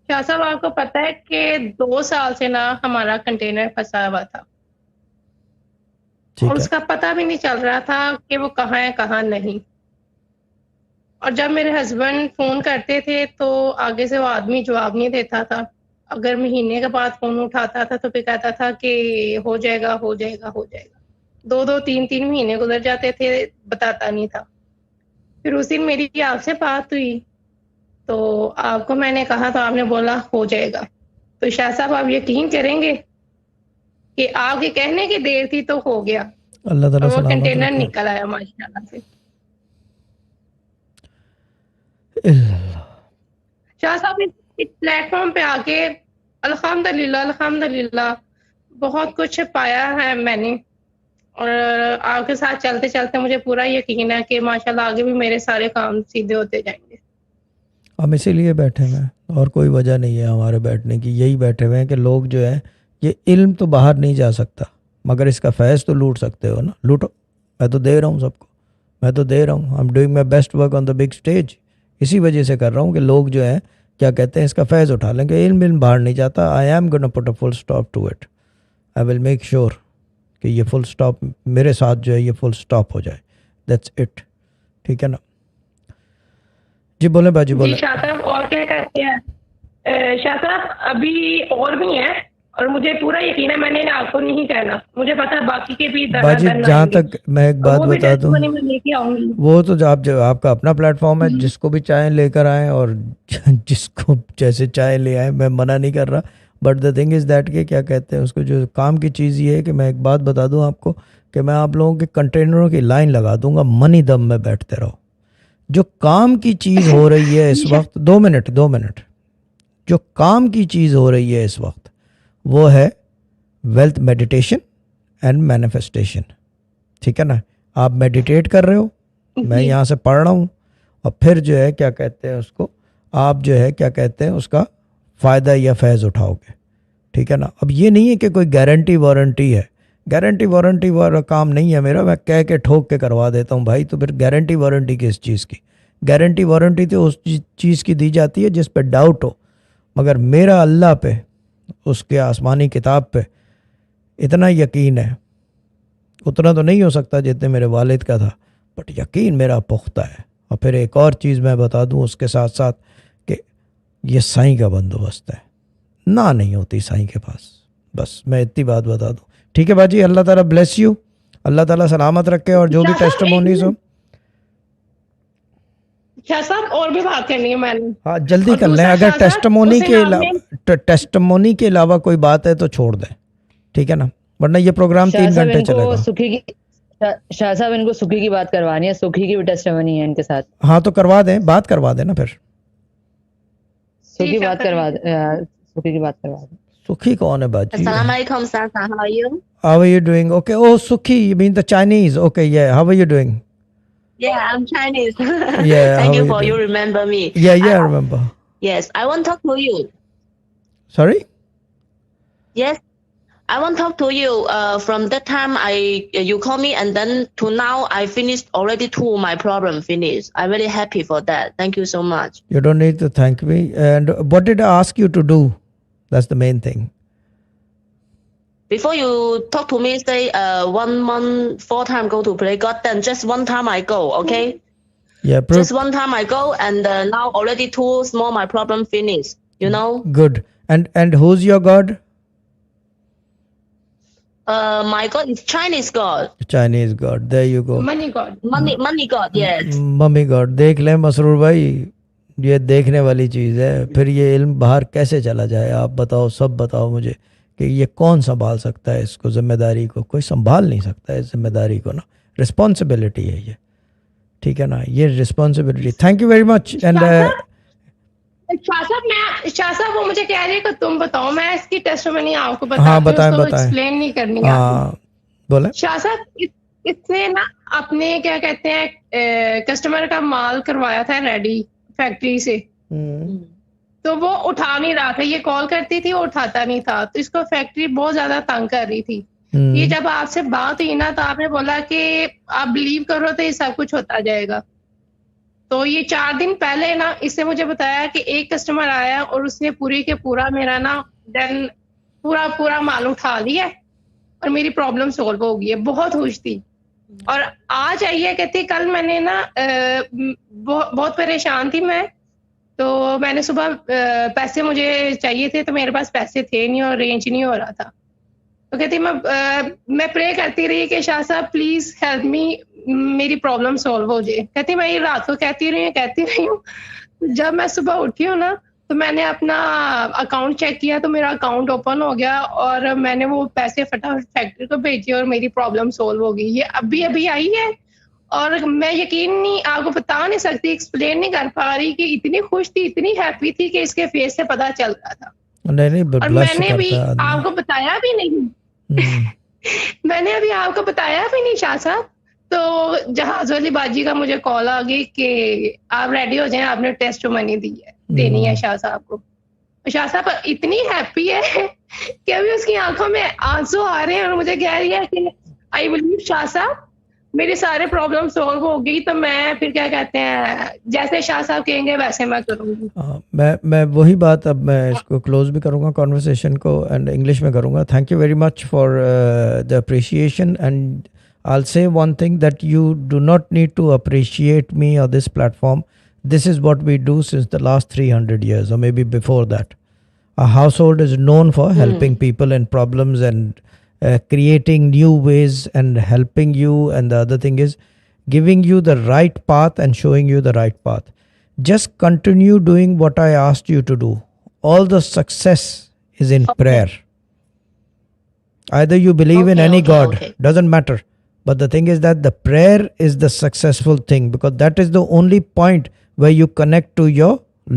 शाह साहब आपको पता है कि 2 साल से ना हमारा कंटेनर फंसा हुआ था और ठीक है। उसका पता भी नहीं चल रहा था कि वो कहाँ है कहाँ नहीं। और जब मेरे हस्बैंड फोन करते थे तो आगे से वो आदमी जवाब नहीं देता था। अगर महीने के बाद फोन उठाता था तो फिर कहता था कि हो जाएगा हो जाएगा हो जाएगा। 2-2 3-3 महीने गुजर जाते थे, बताता नहीं था। फिर उस दिन मेरी आपसे बात हुई तो आपको मैंने कहा तो आपने बोला हो जाएगा। तो शाह साहब आप यकीन करेंगे कि आपके कहने की देर थी तो हो गया अल्लाह ताला और वो सलामत कंटेनर रखे। निकल आया माशाल्लाह से। इल्लल्लाह। शाह साहब इस प्लेटफॉर्म पे आके अल्हम्दुलिल्लाह अल्हम्दुलिल्लाह बहुत कुछ पाया है मैंने। और आपके साथ चलते चलते मुझे पूरा यकीन है कि माशाल्लाह आगे भी मेरे सारे काम सीधे होते जाएंगे। हम इसीलिए बैठे हुए हैं और कोई वजह नहीं है हमारे बैठने की। यही बैठे हुए हैं कि लोग जो है, ये इल्म तो बाहर नहीं जा सकता मगर इसका फैज़ तो लूट सकते हो ना। लूटो। मैं तो दे रहा हूँ सबको। मैं तो दे रहा हूँ। I am doing my best work on the big stage. इसी वजह से कर रहा हूँ कि लोग जो है क्या कहते हैं इसका फैज़ उठा लेंगे। इल्म बाहर नहीं जाता। I am gonna put a full stop to it. I will make sure कि ये फुल स्टॉप मेरे साथ जो है ये फुल स्टॉप हो जाए। That's it. ठीक है ना। जी बोले बाजी जी बोले। शाह साहब और क्या कहते हैं, शाह साहब अभी और भी हैं और मुझे पूरा यकीन है मैंने आपको नहीं कहना, मुझे पता है बाकी के भी बाजी दनादन जहाँ आएंगे तक मैं एक और बात वो भी बता दूं, टेस्टमनी में लेके आऊंगी। वो तो जो आपका अपना प्लेटफॉर्म है, जिसको भी चाहे लेकर आए और जिसको जैसे चाहे ले आए। मैं मना नहीं कर रहा। But the thing is that के क्या कहते हैं उसको, जो काम की चीज़ ये है कि मैं एक बात बता दूं आपको कि मैं आप लोगों के कंटेनरों की लाइन लगा दूंगा। मनी दम में बैठते रहो। जो काम की चीज़ हो रही है इस जी शाह वक्त, 2 मिनट 2 मिनट, जो काम की चीज़ हो रही है इस वक्त वो है वेल्थ मेडिटेशन एंड मैनिफेस्टेशन। ठीक है ना। आप मेडिटेट कर रहे हो, मैं जी यहाँ से पढ़ रहा हूँ, और फिर जो है क्या कहते हैं उसको, आप जो है क्या कहते हैं उसका फ़ायदा या फैज़ उठाओगे। ठीक है ना। अब ये नहीं है कि कोई गारंटी वारंटी है। गारंटी वारंटी वाला काम नहीं है मेरा। मैं कह के ठोक के करवा देता हूँ भाई। तो फिर गारंटी वारंटी किस चीज़ की? गारंटी वारंटी तो उस चीज़ की दी जाती है जिस पे डाउट हो। मगर मेरा अल्लाह पे, उसके आसमानी किताब पे इतना यकीन है। उतना तो नहीं हो सकता जितने मेरे वालिद का था, बट यकीन मेरा पुख्ता है। और फिर एक और चीज़ मैं बता दूं उसके साथ साथ कि ये साईं का बंदोबस्त है। ना नहीं होती साईं के पास। बस मैं इतनी बात बता दूं। ठीक है बाजी, अल्लाह ताला ब्लेस यू। अल्लाह ताला सलामत रखे। और जो भी शाह साहब एक टेस्टमोनीज हो, मिनट, शाह साहब और भी बात करनी है मैंने। हाँ जल्दी और कर लें। दूसरा अगर शाह साहब उस दिन आपने टेस्टमोनी के अलावा कोई बात है तो छोड़ दें। ठीक है ना। वरना ये प्रोग्राम शाह तीन साहब घंटे इनको चलेगा। सुखी की शाह साहब इनको सुखी की बात करवानी है। सुखी की भी टेस्टमनी है इनके साथ। हाँ तो करवा दें, बात करवा दें ना फिर। जी सुखी शाह बात साहब करवा जी। सुखी की बात करवा दें। सुखी कौन है बाजी? Assalamualaikum, Sasa. How are you? How are you doing? Okay. Oh, Sukhi, you mean the Chinese? Okay, yeah. How are you doing? Yeah, I'm Chinese. Yeah, how Thank are you you for you doing? remember me. Yeah, I, yeah, I remember. yes, I want to talk to you. Sorry? Yes, I want to talk to you. From that time you call me, and then to now I finished already two my problem finished. I'm very happy for that. Thank you so much. You don't need to thank me. And what did I ask you to do? That's the main thing. Before you talk to me, say 1 month 4 time go to play God. Then just one time I go, okay? Yeah, Just one time I go, and now already two small my problem finished. You know. good. And who's your God? My God is Chinese God. Chinese God. There you go. Money God. Money God, yes. Mummy God. देख लें मसरूर भाई, ये देखने वाली चीज़ है। फिर ये इल्म बाहर कैसे चला जाए? आप बताओ, सब बताओ मुझे कि ये कौन संभाल सकता है इसको, जिम्मेदारी को? कोई संभाल नहीं सकता है इस जिम्मेदारी को ना। रिस्पॉन्सिबिलिटी है ये। ठीक है ना, ये responsibility. Thank you very much. And Shah साहब वो मुझे कह रहे हैं कि तुम बताओ, मैं इसकी टेस्टमनी आपको हाँ बताती हूँ, बताएं उसको बताएं। एक्सप्लेन नहीं करनी आती। हाँ बोले। शाह साहब इसने ना अपने क्या कहते हैं कस्टमर का माल करवाया था रेडी फैक्ट्री से, तो वो उठा नहीं रहा था। ये कॉल करती थी, वो उठाता नहीं था, तो इसको फैक्ट्री बहुत ज्यादा तंग कर रही थी। ये जब आपसे बात हुई ना तो आपने बोला कि आप बिलीव करो तो ये सब कुछ होता जाएगा। तो ये 4 दिन पहले ना इसने मुझे बताया कि एक कस्टमर आया और उसने पूरी के पूरा मेरा ना देन पूरा माल उठा लिया और मेरी प्रॉब्लम सॉल्व हो गई है। बहुत खुश थी। और आज आई है, कहती कल मैंने ना बहुत परेशान थी मैं, तो मैंने सुबह पैसे मुझे चाहिए थे तो मेरे पास पैसे थे नहीं और रेंज नहीं हो रहा था। तो कहती मैं प्रे करती रही कि शाह साहब प्लीज हेल्प मी, मेरी प्रॉब्लम सॉल्व हो जाए। कहती मैं ये रात को कहती रही हूँ। जब मैं सुबह उठी हूँ ना तो मैंने अपना अकाउंट चेक किया तो मेरा अकाउंट ओपन हो गया और मैंने वो पैसे फटाफट फैक्ट्री को भेजे और मेरी प्रॉब्लम सॉल्व हो गई। ये अभी आई है और मैं यकीन नहीं, आपको बता नहीं सकती, एक्सप्लेन नहीं कर पा रही कि इतनी खुश थी, इतनी हैप्पी थी कि इसके फेस से पता चल रहा था। नहीं और मैंने भी आपको बताया भी नहीं मैंने अभी आपको बताया भी नहीं शाह साहब। तो जहाज वाली बाजी का मुझे कॉल आ गई कि आप रेडी हो जाएं, आपने टेस्ट मनी देनी है शाह साहब को। शाह साहब इतनी हैप्पी है कि अभी उसकी आंखों में आंसू आ रहे हैं और मुझे कह रही है कि आई बिलीव शाह साहब मेरे सारे प्रॉब्लम सॉल्व हो गई, तो मैं फिर क्या कहते हैं जैसे शाह साहब कहेंगे वैसे मैं करूंगी। मैं वही बात, अब मैं इसको क्लोज भी करूंगा कॉन्वर्सेशन को एंड इंग्लिश में करूंगा। Thank you very much for the appreciation and I'll say one thing, that you do not need to appreciate me or this platform. This is what we do since the last 300 years or maybe before that. Our household is known for helping people in problems and creating new ways and helping you, and the other thing is giving you the right path and showing you the right path. Just continue doing what I asked you to do. All the success is in prayer. Either you believe in any God, doesn't matter. But the thing is that the prayer is the successful thing, because that is the only point where you connect to your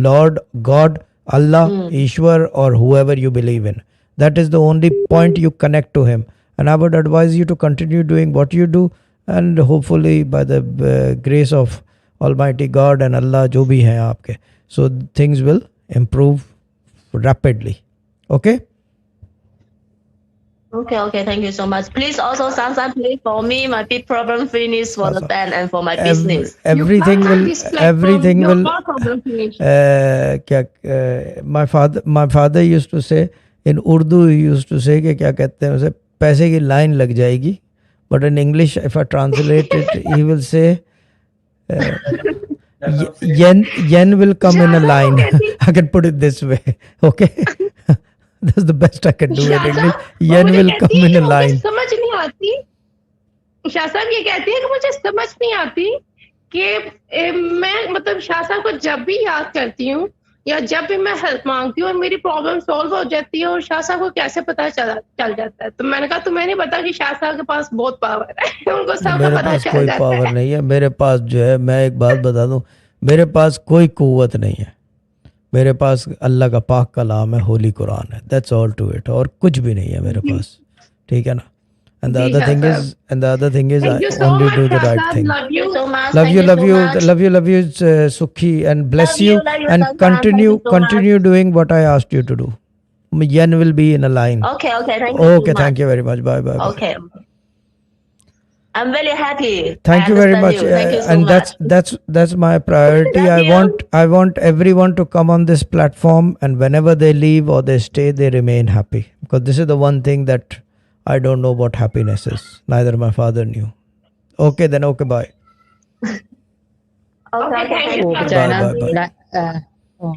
Lord, God, Allah, Ishwar, or whoever you believe in. That is the only point you connect to Him. And I would advise you to continue doing what you do, and hopefully by the grace of Almighty God and Allah, jo bhi hai aapke, so things will improve rapidly. Okay? Okay, thank you so much. Please also sometimes pray for me, my big problem finish for the band and for my business. Everything will my father used to say in Urdu, he used to say कि क्या कहते हैं उसे, पैसे की line लग जाएगी, but in English if I translate it he will say yen will come in a line. I can put it this way. Okay. That's the best I can do in English. Yen will come in a line. समझ नहीं आती शाह साहब, ये कहती है कि मुझे समझ नहीं आती कि मैं मतलब शाह साहब को जब भी याद करती हूँ या जब भी मैं हेल्प मांगती हूँ और मेरी प्रॉब्लम सॉल्व हो जाती है, और शाह साहब को कैसे पता चल जाता है। तो मैंने कहा तुम्हें नहीं पता कि शाह साहब के पास बहुत पावर है, उनको सब पता चल जाता है। मेरे पास कोई पावर नहीं है। मेरे पास जो है, मैं एक बात बता दूं, मेरे पास कोई कुव्वत नहीं है। मेरे पास अल्लाह का पाक कलाम है, होली कुरान है, दैट्स ऑल टू इट, और कुछ भी नहीं है मेरे पास, ठीक है ना। And the other thing is, I only do the right thing. Love you so much. Love you, Sukhi, and bless you, and continue doing what I asked you to do. Yen will be in a line. Okay, thank you. Okay, thank you very much. Bye. Okay. I'm very happy. Thank you very much. Thank you so and much. that's my priority. I want everyone to come on this platform, and whenever they leave or they stay, they remain happy, because this is the one thing that I don't know what happiness is. Neither my father knew. Okay, then. Okay, bye. Okay, thank you. Bye.